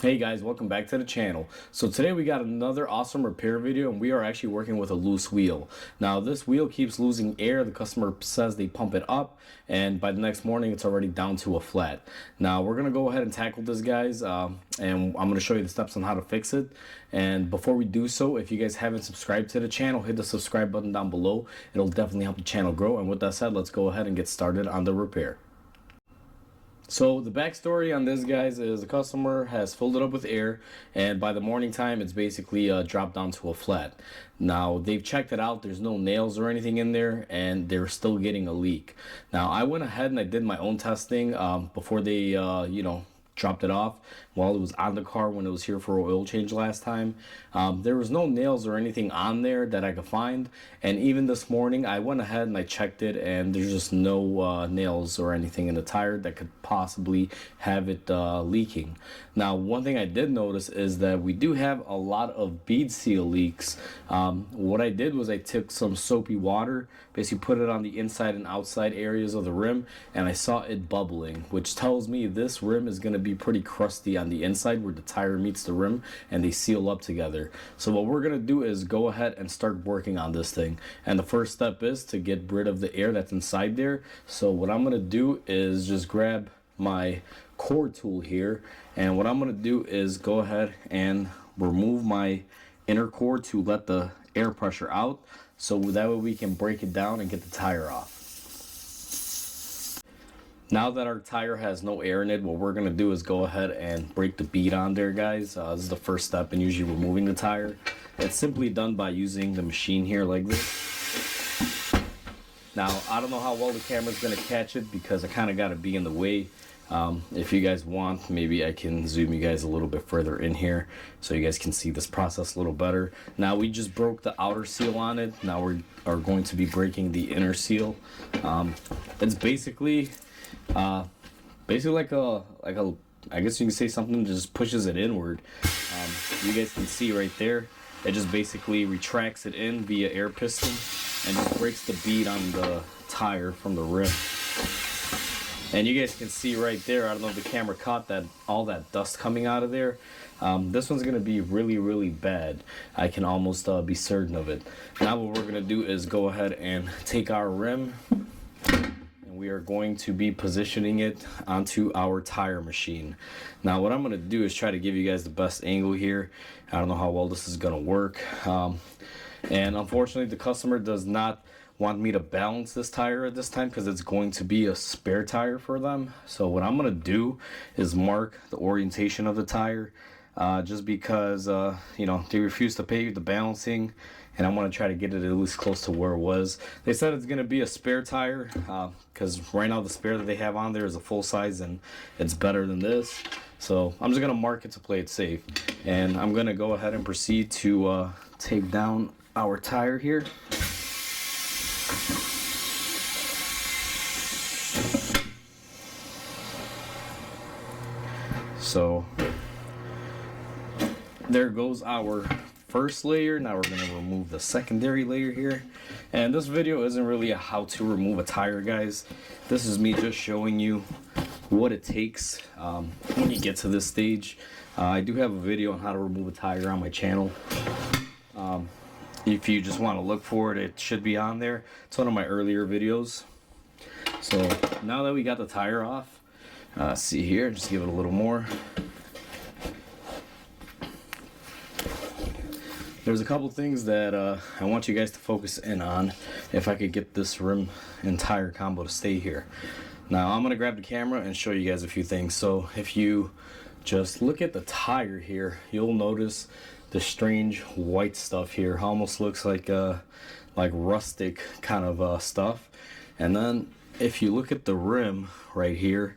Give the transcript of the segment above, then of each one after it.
Hey guys, welcome back to the channel. So today we got another awesome repair video, and we are actually working with a loose wheel. Now this wheel keeps losing air. The customer says they pump it up, and by the next morning it's already down to a flat. Now we're gonna go ahead and tackle this, guys, and I'm gonna show you the steps on how to fix it. And before we do so, if you guys haven't subscribed to the channel, hit the subscribe button down below. It'll definitely help the channel grow. And with that said, let's go ahead and get started on the repair. So the backstory on this, guys, is the customer has filled it up with air, and by the morning time it's basically dropped down to a flat. Now they've checked it out, there's no nails or anything in there, and they're still getting a leak. Now I went ahead and I did my own testing before they dropped it off while it was on the car when it was here for an oil change last time. There was no nails or anything on there that I could find, and even this morning I went ahead and I checked it, and there's just no nails or anything in the tire that could possibly have it leaking. Now one thing I did notice is that we do have a lot of bead seal leaks. What I did was I took some soapy water, basically put it on the inside and outside areas of the rim, and I saw it bubbling, which tells me this rim is going to be pretty crusty on the inside where the tire meets the rim and they seal up together. So what we're going to do is go ahead and start working on this thing, and the first step is to get rid of the air that's inside there. So what I'm going to do is just grab my core tool here, and what I'm going to do is go ahead and remove my inner core to let the air pressure out, so that way we can break it down and get the tire off. Now that our tire has no air in it, what we're going to do is go ahead and break the bead on there, guys. This is the first step in usually removing the tire. It's simply done by using the machine here like this. Now I don't know how well the camera's going to catch it because I kind of got to be in the way. If you guys want, maybe I can zoom you guys a little bit further in here so you guys can see this process a little better. Now we just broke the outer seal on it. Now we are going to be breaking the inner seal. It's basically like a I guess you can say something that just pushes it inward. You guys can see right there, it just basically retracts it in via air piston and just breaks the bead on the tire from the rim. And you guys can see right there, I don't know if the camera caught that, all that dust coming out of there. This one's gonna be really bad. I can almost be certain of it. Now what we're gonna do is go ahead and take our rim, we are going to be positioning it onto our tire machine. Now what I'm going to do is try to give you guys the best angle here. I don't know how well this is going to work, and unfortunately the customer does not want me to balance this tire at this time because it's going to be a spare tire for them. So what I'm going to do is mark the orientation of the tire, just because they refuse to pay the balancing, and I want to try to get it at least close to where it was. They said it's going to be a spare tire because right now the spare that they have on there is a full size and it's better than this. So I'm just going to mark it to play it safe, and I'm going to go ahead and proceed to take down our tire here. So there goes our first layer. Now we're going to remove the secondary layer here, and this video isn't really a how to remove a tire, guys. This is me just showing you what it takes when you get to this stage. I do have a video on how to remove a tire on my channel. If you just want to look for it, it should be on there. It's one of my earlier videos. So now that we got the tire off, see here, just give it a little more. There's a couple things that I want you guys to focus in on if I could get this rim and tire combo to stay here. Now I'm going to grab the camera and show you guys a few things. So if you just look at the tire here, you'll notice the strange white stuff here. Almost looks like rustic kind of stuff. And then if you look at the rim right here,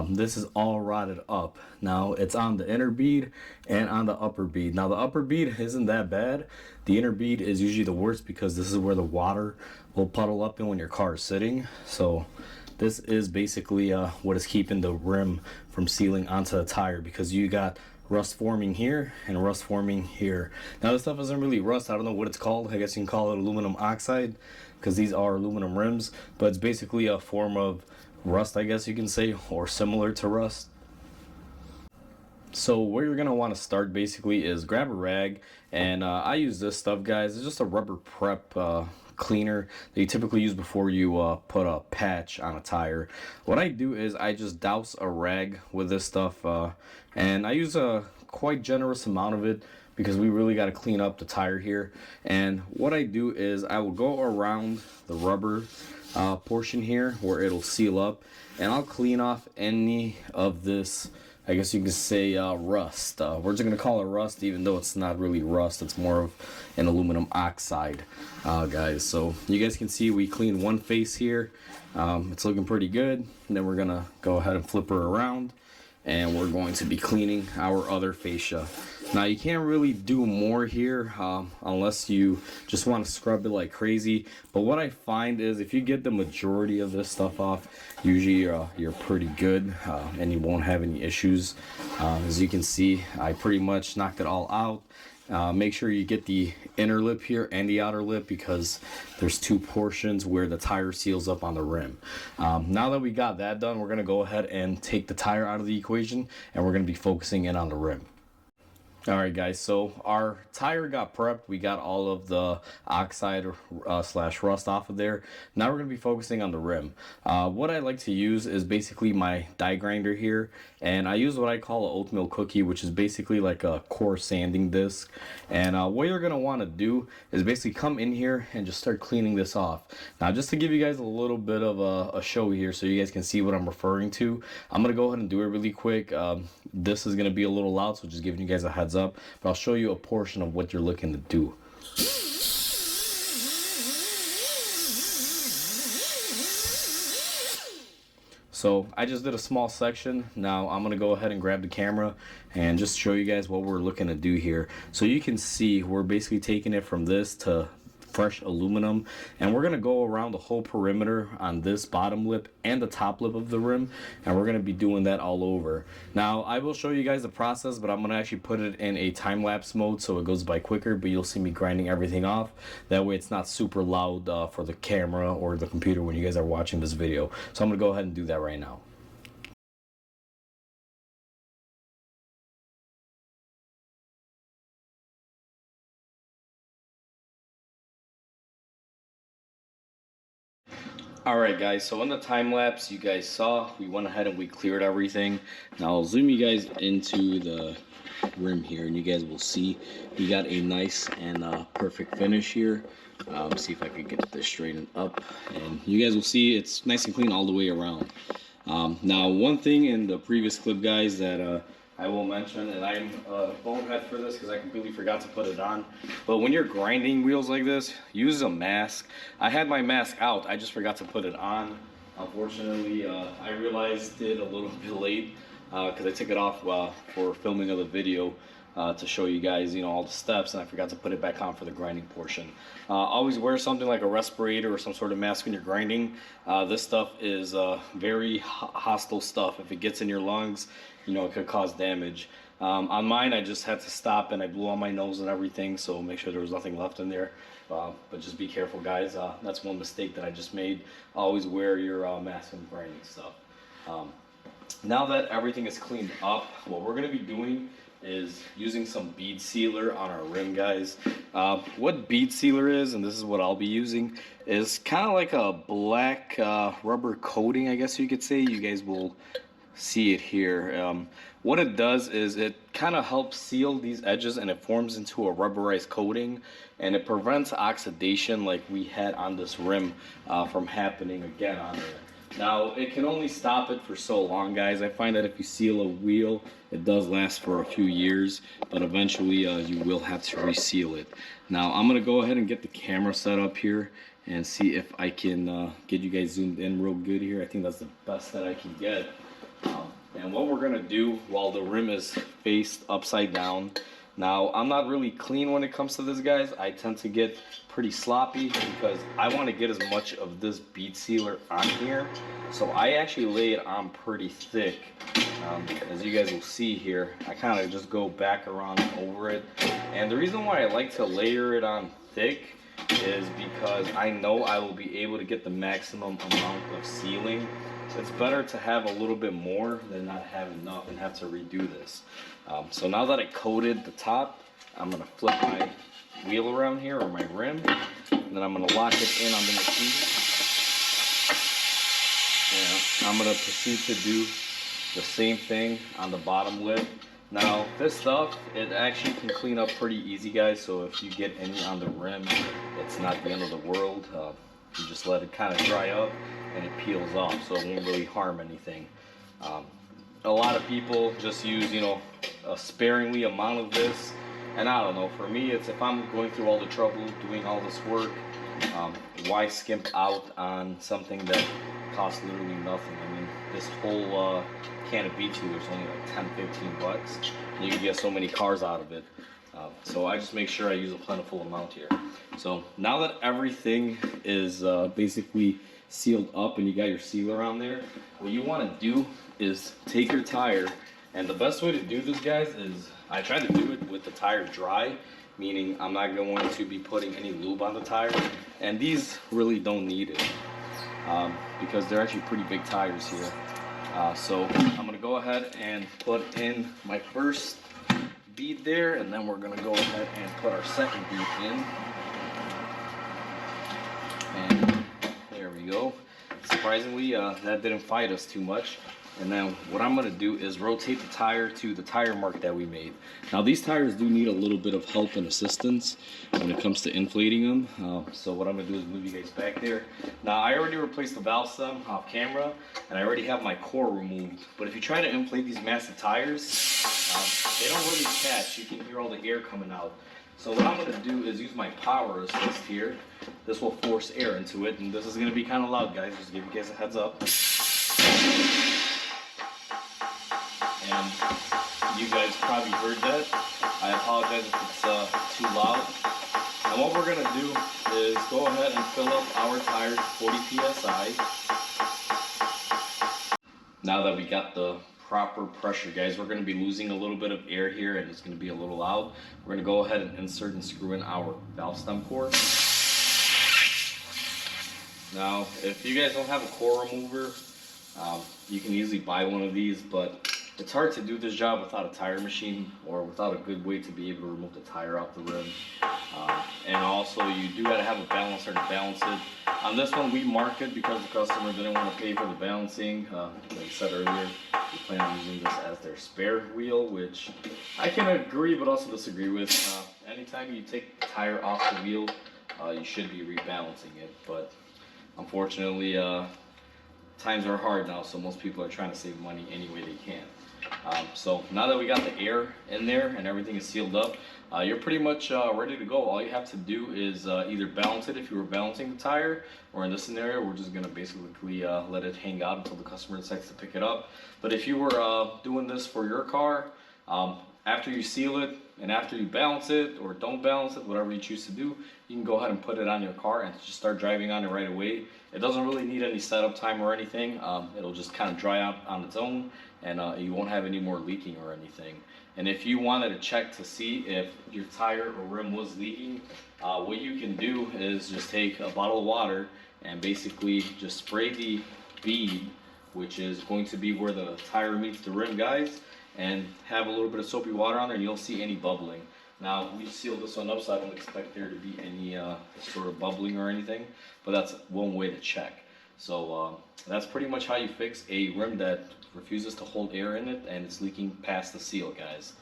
this is all rotted up. Now it's on the inner bead and on the upper bead. Now the upper bead isn't that bad. The inner bead is usually the worst because this is where the water will puddle up in when your car is sitting. So this is basically what is keeping the rim from sealing onto the tire, because you got rust forming here and rust forming here. Now this stuff isn't really rust. I don't know what it's called. I guess you can call it aluminum oxide because these are aluminum rims, but it's basically a form of rust, I guess you can say, or similar to rust. So where you're gonna want to start basically is grab a rag, and I use this stuff, guys. It's just a rubber prep cleaner that you typically use before you put a patch on a tire. What I do is I just douse a rag with this stuff, and I use a quite generous amount of it because we really got to clean up the tire here. And what I do is I will go around the rubber portion here where it'll seal up, and I'll clean off any of this, I guess you could say, rust. We're just going to call it rust, even though it's not really rust. It's more of an aluminum oxide, guys. So you guys can see we cleaned one face here. It's looking pretty good. And then we're going to go ahead and flip her around, and we're going to be cleaning our other fascia. Now you can't really do more here unless you just want to scrub it like crazy. But what I find is if you get the majority of this stuff off, usually you're pretty good and you won't have any issues. As you can see, I pretty much knocked it all out. Make sure you get the inner lip here and the outer lip because there's two portions where the tire seals up on the rim. Now that we got that done, we're going to go ahead and take the tire out of the equation, and we're going to be focusing in on the rim. Alright guys, so our tire got prepped. We got all of the oxide slash rust off of there. Now we're going to be focusing on the rim. What I like to use is basically my die grinder here, and I use what I call an oatmeal cookie, which is basically like a core sanding disc. And what you're going to want to do is basically come in here and just start cleaning this off. Now just to give you guys a little bit of a show here so you guys can see what I'm referring to, I'm going to go ahead and do it really quick. This is going to be a little loud, so just giving you guys a heads up, but I'll show you a portion of what you're looking to do. So I just did a small section. Now I'm gonna go ahead and grab the camera and just show you guys what we're looking to do here. So you can see we're basically taking it from this to fresh aluminum, and we're gonna go around the whole perimeter on this bottom lip and the top lip of the rim, and we're gonna be doing that all over. Now I will show you guys the process, but I'm gonna actually put it in a time-lapse mode so it goes by quicker, but you'll see me grinding everything off. That way it's not super loud for the camera or the computer when you guys are watching this video. So I'm gonna go ahead and do that right now. Alright guys, so in the time lapse you guys saw, we went ahead and we cleared everything. Now I'll zoom you guys into the rim here, and you guys will see we got a nice and perfect finish here. See if I could get this straightened up, and you guys will see it's nice and clean all the way around. Now one thing in the previous clip, guys, that I will mention, and I'm bonehead for this because I completely forgot to put it on, but when you're grinding wheels like this, use a mask. I had my mask out, I just forgot to put it on. Unfortunately, I realized it a little bit late because I took it off for filming of the video to show you guys, you know, all the steps, and I forgot to put it back on for the grinding portion. Always wear something like a respirator or some sort of mask when you're grinding. This stuff is very hostile stuff. If it gets in your lungs, you know, it could cause damage. On mine, I just had to stop and I blew on my nose and everything, so make sure there was nothing left in there. But just be careful, guys. That's one mistake that I just made. Always wear your mask when grinding stuff. Now that everything is cleaned up, what we're going to be doing is using some bead sealer on our rim, guys. What bead sealer is, and this is what I'll be using, is kind of like a black rubber coating, I guess you could say. You guys will see it here. What it does is it kind of helps seal these edges, and it forms into a rubberized coating, and it prevents oxidation like we had on this rim from happening again on there. Now, it can only stop it for so long, guys. I find that if you seal a wheel, it does last for a few years, but eventually you will have to reseal it. Now, I'm going to go ahead and get the camera set up here and see if I can get you guys zoomed in real good here. I think that's the best that I can get. And what we're going to do while the rim is faced upside down. Now, I'm not really clean when it comes to this, guys. I tend to get pretty sloppy because I want to get as much of this bead sealer on here. So I actually lay it on pretty thick. As you guys will see here, I kind of just go back around over it. And the reason why I like to layer it on thick is because I know I will be able to get the maximum amount of sealing it's better to have a little bit more than not have enough and have to redo this. So now that I coated the top, I'm gonna flip my wheel around here, or my rim, and then I'm gonna lock it in on the machine. And I'm gonna proceed to do the same thing on the bottom lip. Now this stuff, it actually can clean up pretty easy, guys, so if you get any on the rim, it's not the end of the world. You just let it kind of dry up and it peels off, so it won't really harm anything. A lot of people just use, you know, a sparingly amount of this, and I don't know, for me, it's if I'm going through all the trouble doing all this work, why skimp out on something that costs literally nothing? I mean, this whole can of beet sealer is only like 10-15 bucks. You can get so many cars out of it. So I just make sure I use a plentiful amount here. So now that everything is basically sealed up and you got your sealer on there, what you want to do is take your tire, and the best way to do this, guys, is I try to do it with the tire dry, meaning I'm not going to be putting any lube on the tire, and these really don't need it because they're actually pretty big tires here. So I'm going to go ahead and put in my first bead there, and then we're going to go ahead and put our second bead in. And there we go. Surprisingly, that didn't fight us too much. And then what I'm going to do is rotate the tire to the tire mark that we made. Now these tires do need a little bit of help and assistance when it comes to inflating them. So what I'm going to do is move you guys back there. Now I already replaced the valve stem off camera, and I already have my core removed. But if you try to inflate these massive tires, they don't really catch. You can hear all the air coming out. So what I'm going to do is use my power assist here. This will force air into it, and this is going to be kind of loud, guys, just to give you guys a heads up. And you guys probably heard that. I apologize if it's too loud. And what we're going to do is go ahead and fill up our tires to 40 psi. Now that we got the proper pressure, guys, we're going to be losing a little bit of air here, and it's going to be a little loud. We're going to go ahead and insert and screw in our valve stem core. Now, if you guys don't have a core remover, you can easily buy one of these, but it's hard to do this job without a tire machine or without a good way to be able to remove the tire off the rim. And also, you do got to have a balancer to balance it. On this one, we mark it because the customer didn't want to pay for the balancing. Like I said earlier, we plan on using this as their spare wheel, which I can agree but also disagree with. Anytime you take the tire off the wheel, you should be rebalancing it. But unfortunately, times are hard now, so most people are trying to save money any way they can. So now that we got the air in there and everything is sealed up, you're pretty much ready to go. All you have to do is either balance it if you were balancing the tire, or in this scenario, we're just going to basically let it hang out until the customer decides to pick it up. But if you were doing this for your car, after you seal it and after you balance it or don't balance it, whatever you choose to do, you can go ahead and put it on your car and just start driving on it right away. It doesn't really need any setup time or anything. It'll just kind of dry out on its own, and you won't have any more leaking or anything. And if you wanted to check to see if your tire or rim was leaking, what you can do is just take a bottle of water and basically just spray the bead, which is going to be where the tire meets the rim, guys, and have a little bit of soapy water on there, and you don't see any bubbling. Now, we sealed this one up, so I don't expect there to be any sort of bubbling or anything, but that's one way to check. So that's pretty much how you fix a rim that refuses to hold air in it and it's leaking past the seal, guys.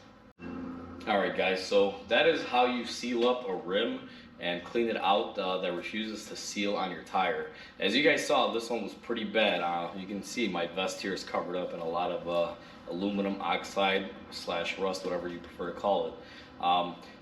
Alright guys, so that is how you seal up a rim and clean it out that refuses to seal on your tire. As you guys saw, this one was pretty bad. You can see my vest here is covered up in a lot of aluminum oxide / rust, whatever you prefer to call it.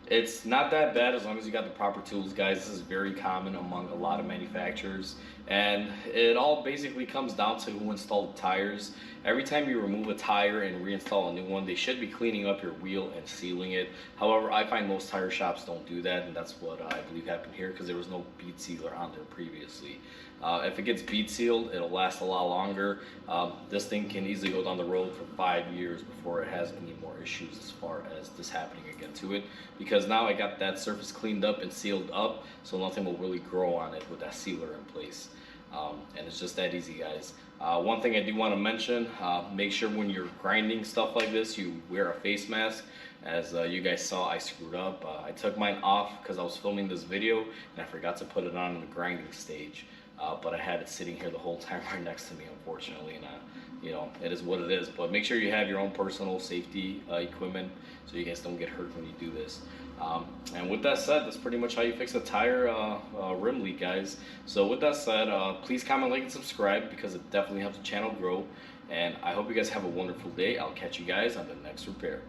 It's not that bad as long as you got the proper tools, guys. This is very common among a lot of manufacturers, and it all basically comes down to who installed the tires. Every time you remove a tire and reinstall a new one, they should be cleaning up your wheel and sealing it. However, I find most tire shops don't do that, and that's what I believe happened here because there was no bead sealer on there previously. If it gets bead sealed, it'll last a lot longer. This thing can easily go down the road for 5 years before it has any more issues as far as this happening again to it, because now I got that surface cleaned up and sealed up, so nothing will really grow on it with that sealer in place. And it's just that easy, guys. One thing I do want to mention, make sure when you're grinding stuff like this, you wear a face mask. As you guys saw, I screwed up. I took mine off because I was filming this video and I forgot to put it on in the grinding stage. But I had it sitting here the whole time right next to me, unfortunately, and you know, it is what it is. But make sure you have your own personal safety equipment so you guys don't get hurt when you do this. And with that said, that's pretty much how you fix a tire rim leak, guys. So with that said, please comment, like, and subscribe because it definitely helps the channel grow. And I hope you guys have a wonderful day. I'll catch you guys on the next repair.